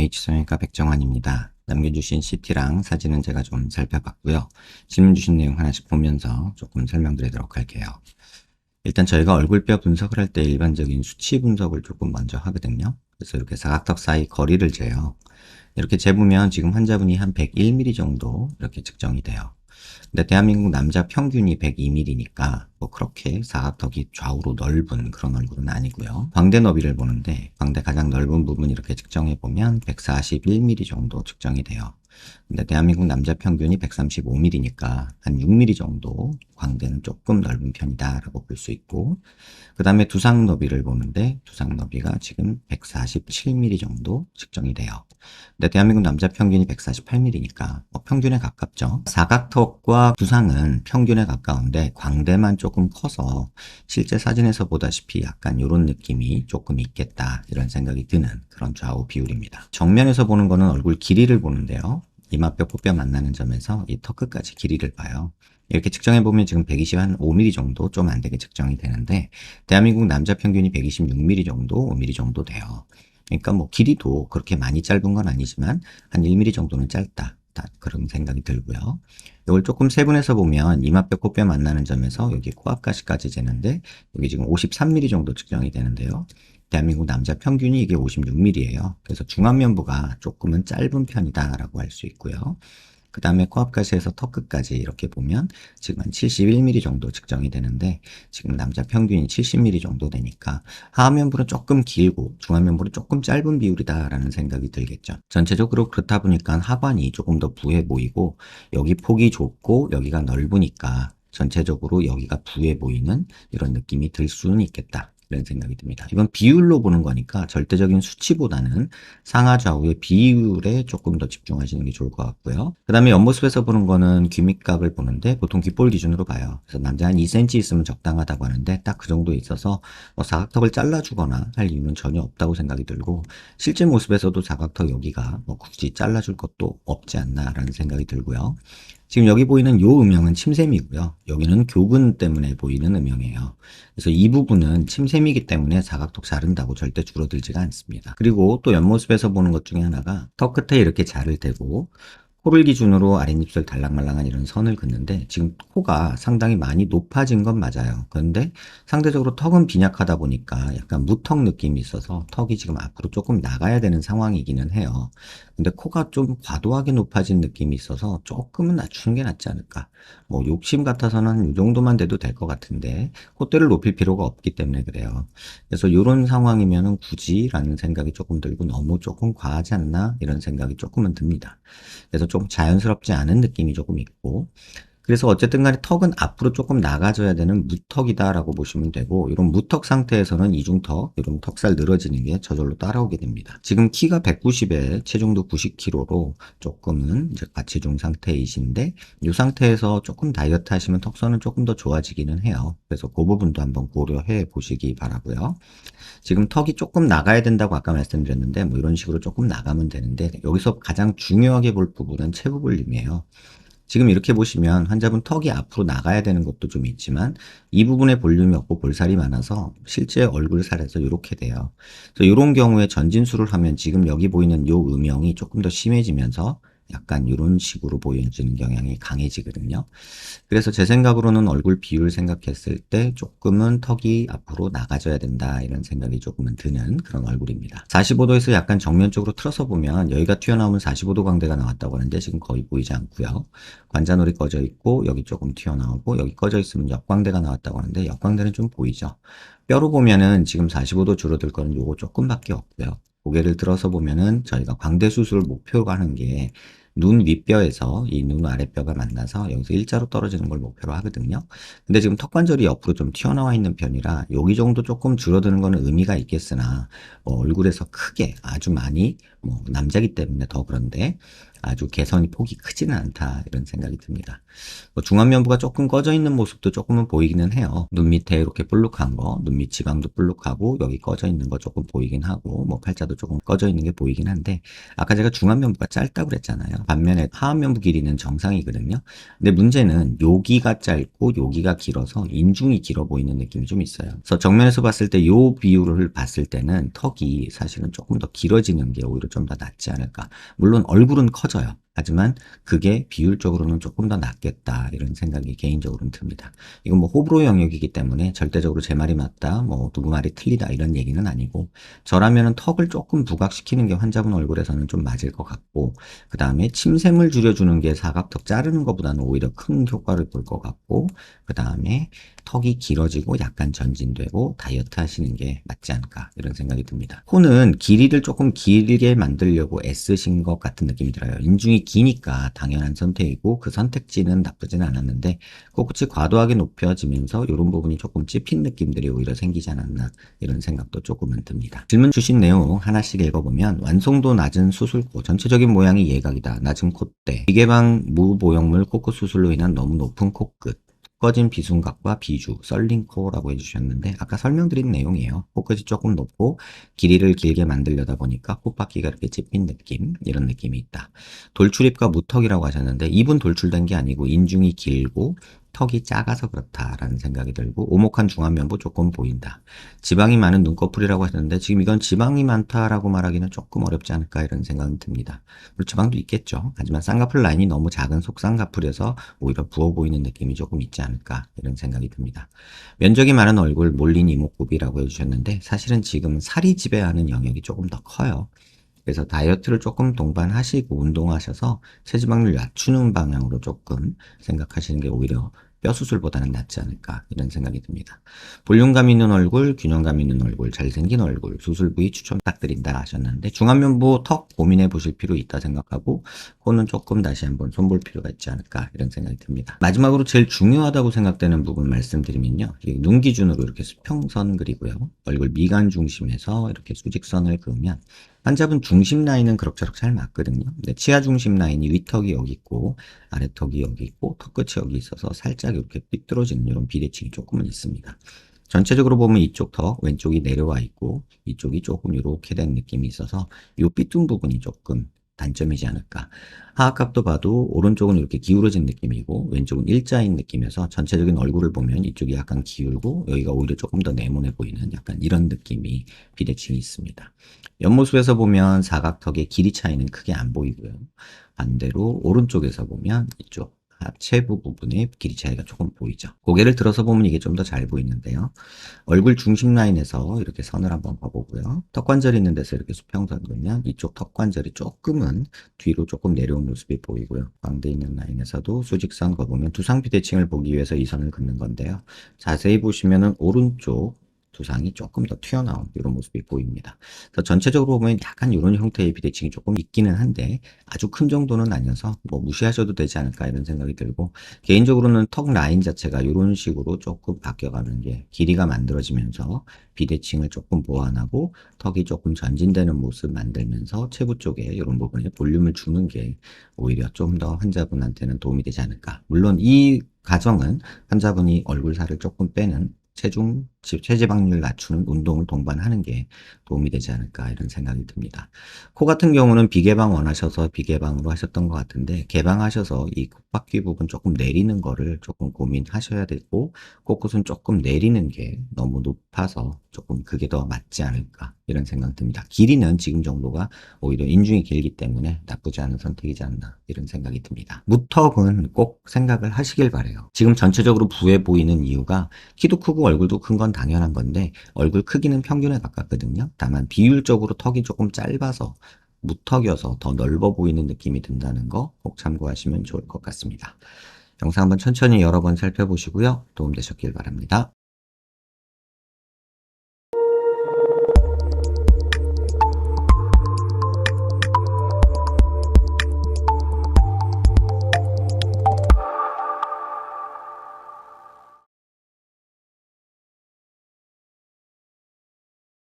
H성형외과 백정환입니다. 남겨주신 CT랑 사진은 제가 좀 살펴봤고요. 질문 주신 내용 하나씩 보면서 조금 설명드리도록 할게요. 일단 저희가 얼굴뼈 분석을 할 때 일반적인 수치 분석을 조금 먼저 하거든요. 그래서 이렇게 사각턱 사이 거리를 재요. 이렇게 재보면 지금 환자분이 한 101mm 정도 이렇게 측정이 돼요. 근데 대한민국 남자 평균이 102mm니까 뭐 그렇게 사각턱이 좌우로 넓은 그런 얼굴은 아니고요. 광대 너비를 보는데 광대 가장 넓은 부분 이렇게 측정해 보면 141mm 정도 측정이 돼요. 근데 대한민국 남자 평균이 135mm니까 한 6mm 정도 광대는 조금 넓은 편이다 라고 볼 수 있고, 그 다음에 두상 너비를 보는데 두상 너비가 지금 147mm 정도 측정이 돼요. 근데 대한민국 남자 평균이 148mm니까 평균에 가깝죠. 사각턱과 두상은 평균에 가까운데 광대만 조금 커서 실제 사진에서 보다시피 약간 이런 느낌이 조금 있겠다 이런 생각이 드는 그런 좌우 비율입니다. 정면에서 보는 거는 얼굴 길이를 보는데요. 이마뼈 코뼈 만나는 점에서 이 턱 끝까지 길이를 봐요. 이렇게 측정해보면 지금 125mm 정도 좀 안되게 측정이 되는데 대한민국 남자 평균이 126mm 정도, 5mm 정도 돼요. 그러니까 뭐 길이도 그렇게 많이 짧은 건 아니지만 한 1mm 정도는 짧다. 그런 생각이 들고요. 이걸 조금 세분해서 보면 이마뼈 코뼈 만나는 점에서 여기 코앞가시까지 재는데 여기 지금 53mm 정도 측정이 되는데요. 대한민국 남자 평균이 이게 56mm예요. 그래서 중안면부가 조금은 짧은 편이다라고 할 수 있고요. 그 다음에 코앞가시에서 턱 끝까지 이렇게 보면 지금 한 71mm 정도 측정이 되는데 지금 남자 평균이 70mm 정도 되니까 하안면부는 조금 길고 중안면부는 조금 짧은 비율이다라는 생각이 들겠죠. 전체적으로 그렇다 보니까 하관이 조금 더 부해 보이고 여기 폭이 좁고 여기가 넓으니까 전체적으로 여기가 부해 보이는 이런 느낌이 들 수는 있겠다. 이런 생각이 듭니다. 이건 비율로 보는 거니까 절대적인 수치보다는 상하 좌우의 비율에 조금 더 집중하시는 게 좋을 것 같고요. 그 다음에 옆모습에서 보는 거는 귀 밑각을 보는데 보통 귓볼 기준으로 봐요. 그래서 남자 한 2cm 있으면 적당하다고 하는데 딱 그 정도 있어서 사각턱을 잘라주거나 할 이유는 전혀 없다고 생각이 들고, 실제 모습에서도 사각턱 여기가 굳이 잘라줄 것도 없지 않나라는 생각이 들고요. 지금 여기 보이는 요 음영은 침샘이고요. 여기는 교근 때문에 보이는 음영이에요. 그래서 이 부분은 침샘이기 때문에 사각턱 자른다고 절대 줄어들지가 않습니다. 그리고 또 옆모습에서 보는 것 중에 하나가 턱 끝에 이렇게 자를 대고 코를 기준으로 아랫입술 달랑말랑한 이런 선을 긋는데 지금 코가 상당히 많이 높아진 건 맞아요. 그런데 상대적으로 턱은 빈약하다 보니까 약간 무턱 느낌이 있어서 턱이 지금 앞으로 조금 나가야 되는 상황이기는 해요. 근데 코가 좀 과도하게 높아진 느낌이 있어서 조금은 낮추는 게 낫지 않을까. 뭐 욕심 같아서는 이 정도만 돼도 될 것 같은데 콧대를 높일 필요가 없기 때문에 그래요. 그래서 이런 상황이면은 굳이라는 생각이 조금 들고 너무 조금 과하지 않나 이런 생각이 조금은 듭니다. 그래서 좀 자연스럽지 않은 느낌이 조금 있고, 그래서 어쨌든 간에 턱은 앞으로 조금 나가져야 되는 무턱이다라고 보시면 되고, 이런 무턱 상태에서는 이중턱, 이런 턱살 늘어지는 게 저절로 따라오게 됩니다. 지금 키가 190에 체중도 90kg로 조금은 이제 과체중 상태이신데, 이 상태에서 조금 다이어트 하시면 턱선은 조금 더 좋아지기는 해요. 그래서 그 부분도 한번 고려해 보시기 바라고요. 지금 턱이 조금 나가야 된다고 아까 말씀드렸는데 뭐 이런 식으로 조금 나가면 되는데, 여기서 가장 중요하게 볼 부분은 체부볼륨이에요. 지금 이렇게 보시면 환자분 턱이 앞으로 나가야 되는 것도 좀 있지만 이 부분에 볼륨이 없고 볼살이 많아서 실제 얼굴 살에서 이렇게 돼요. 그래서 이런 경우에 전진술을 하면 지금 여기 보이는 요 음영이 조금 더 심해지면서 약간 이런 식으로 보여지는 경향이 강해지거든요. 그래서 제 생각으로는 얼굴 비율 생각했을 때 조금은 턱이 앞으로 나가져야 된다 이런 생각이 조금은 드는 그런 얼굴입니다. 45도에서 약간 정면 쪽으로 틀어서 보면 여기가 튀어나오면 45도 광대가 나왔다고 하는데 지금 거의 보이지 않고요. 관자놀이 꺼져 있고 여기 조금 튀어나오고 여기 꺼져 있으면 역광대가 나왔다고 하는데 역광대는 좀 보이죠. 뼈로 보면은 지금 45도 줄어들 거는 요거 조금밖에 없고요. 고개를 들어서 보면은 저희가 광대 수술을 목표로 하는 게 눈 윗뼈에서 이 눈 아랫뼈가 만나서 여기서 일자로 떨어지는 걸 목표로 하거든요. 근데 지금 턱관절이 옆으로 좀 튀어나와 있는 편이라 여기 정도 조금 줄어드는 거는 의미가 있겠으나 얼굴에서 크게 아주 많이 남자기 때문에 더 그런데 아주 개선이 폭이 크지는 않다 이런 생각이 듭니다. 뭐 중안면부가 조금 꺼져 있는 모습도 조금은 보이기는 해요. 눈 밑에 이렇게 볼록한 거, 눈 밑 지방도 볼록하고 여기 꺼져 있는 거 조금 보이긴 하고 뭐 팔자도 조금 꺼져 있는 게 보이긴 한데 아까 제가 중안면부가 짧다고 그랬잖아요. 반면에 하안면부 길이는 정상이거든요. 근데 문제는 여기가 짧고 여기가 길어서 인중이 길어 보이는 느낌이 좀 있어요. 그래서 정면에서 봤을 때 요 비율을 봤을 때는 턱이 사실은 조금 더 길어지는 게 오히려 좀 더 낫지 않을까. 물론 얼굴은 커져요. 하지만 그게 비율적으로는 조금 더 낫겠다 이런 생각이 개인적으로는 듭니다. 이건 뭐 호불호 영역이기 때문에 절대적으로 제 말이 맞다, 뭐 누구 말이 틀리다 이런 얘기는 아니고 저라면은 턱을 조금 부각시키는 게 환자분 얼굴에서는 좀 맞을 것 같고 그 다음에 침샘을 줄여주는 게 사각턱 자르는 것보다는 오히려 큰 효과를 볼 것 같고 그 다음에 턱이 길어지고 약간 전진되고 다이어트 하시는 게 맞지 않을까 이런 생각이 듭니다. 코는 길이를 조금 길게 만들려고 애쓰신 것 같은 느낌이 들어요. 인중이 기니까 당연한 선택이고 그 선택지는 나쁘진 않았는데 코끝이 과도하게 높여지면서 이런 부분이 조금 찝힌 느낌들이 오히려 생기지 않았나 이런 생각도 조금은 듭니다. 질문 주신 내용 하나씩 읽어보면 완성도 낮은 수술코, 전체적인 모양이 예각이다. 낮은 콧대, 비개방 무보형물 코끝 수술로 인한 너무 높은 코끝, 꺼진 비순각과 비주, 썰린 코라고 해주셨는데 아까 설명드린 내용이에요. 코끝이 조금 높고 길이를 길게 만들려다 보니까 콧바퀴가 이렇게 찝힌 느낌, 이런 느낌이 있다. 돌출입과 무턱이라고 하셨는데 입은 돌출된 게 아니고 인중이 길고 턱이 작아서 그렇다라는 생각이 들고 오목한 중안면부 조금 보인다. 지방이 많은 눈꺼풀이라고 하셨는데 지금 이건 지방이 많다라고 말하기는 조금 어렵지 않을까 이런 생각이 듭니다. 물론 지방도 있겠죠. 하지만 쌍꺼풀 라인이 너무 작은 속쌍꺼풀에서 오히려 부어 보이는 느낌이 조금 있지 않을까 이런 생각이 듭니다. 면적이 많은 얼굴 몰린 이목구비라고 해주셨는데 사실은 지금 살이 지배하는 영역이 조금 더 커요. 그래서 다이어트를 조금 동반하시고 운동하셔서 체지방률 낮추는 방향으로 조금 생각하시는 게 오히려 뼈 수술보다는 낫지 않을까 이런 생각이 듭니다. 볼륨감 있는 얼굴, 균형감 있는 얼굴, 잘생긴 얼굴, 수술 부위 추천 부탁드린다 하셨는데 중안면부 턱 고민해 보실 필요 있다 생각하고 코는 조금 다시 한번 손볼 필요가 있지 않을까 이런 생각이 듭니다. 마지막으로 제일 중요하다고 생각되는 부분 말씀드리면요. 눈 기준으로 이렇게 수평선 그리고요. 얼굴 미간 중심에서 이렇게 수직선을 그으면 환자분 중심 라인은 그럭저럭 잘 맞거든요. 근데 치아 중심 라인이 윗턱이 여기 있고 아래턱이 여기 있고 턱끝이 여기 있어서 살짝 이렇게 삐뚤어지는 이런 비대칭이 조금은 있습니다. 전체적으로 보면 이쪽 턱 왼쪽이 내려와 있고 이쪽이 조금 이렇게 된 느낌이 있어서 이 삐뚤은 부분이 조금 단점이지 않을까. 하악각도 봐도 오른쪽은 이렇게 기울어진 느낌이고 왼쪽은 일자인 느낌이어서 전체적인 얼굴을 보면 이쪽이 약간 기울고 여기가 오히려 조금 더 네모네 보이는 약간 이런 느낌이 비대칭이 있습니다. 옆모습에서 보면 사각턱의 길이 차이는 크게 안 보이고요. 반대로 오른쪽에서 보면 이쪽 하체부 부분의 길이 차이가 조금 보이죠. 고개를 들어서 보면 이게 좀 더 잘 보이는데요. 얼굴 중심 라인에서 이렇게 선을 한번 봐보고요. 턱관절이 있는 데서 이렇게 수평선 그으면 이쪽 턱관절이 조금은 뒤로 조금 내려온 모습이 보이고요. 광대 있는 라인에서도 수직선 그어보면 두상 비대칭을 보기 위해서 이 선을 긋는 건데요. 자세히 보시면은 오른쪽 두상이 조금 더 튀어나온 이런 모습이 보입니다. 그래서 전체적으로 보면 약간 이런 형태의 비대칭이 조금 있기는 한데 아주 큰 정도는 아니어서 뭐 무시하셔도 되지 않을까 이런 생각이 들고 개인적으로는 턱 라인 자체가 이런 식으로 조금 바뀌어가는 게 길이가 만들어지면서 비대칭을 조금 보완하고 턱이 조금 전진되는 모습 만들면서 체부 쪽에 이런 부분에 볼륨을 주는 게 오히려 좀 더 환자분한테는 도움이 되지 않을까. 물론 이 과정은 환자분이 얼굴 살을 조금 빼는 체지방률 낮추는 운동을 동반하는 게 도움이 되지 않을까 이런 생각이 듭니다. 코 같은 경우는 비개방 원하셔서 비개방으로 하셨던 것 같은데 개방하셔서 이 콧바퀴 부분 조금 내리는 거를 조금 고민하셔야 되고 코끝은 조금 내리는 게 너무 높아서 조금 그게 더 맞지 않을까 이런 생각 듭니다. 길이는 지금 정도가 오히려 인중이 길기 때문에 나쁘지 않은 선택이지 않나 이런 생각이 듭니다. 무턱은 꼭 생각을 하시길 바래요. 지금 전체적으로 부해 보이는 이유가 키도 크고 얼굴도 큰 건 당연한 건데 얼굴 크기는 평균에 가깝거든요. 다만 비율적으로 턱이 조금 짧아서 무턱이어서 더 넓어 보이는 느낌이 든다는 거 꼭 참고하시면 좋을 것 같습니다. 영상 한번 천천히 여러 번 살펴보시고요. 도움되셨길 바랍니다.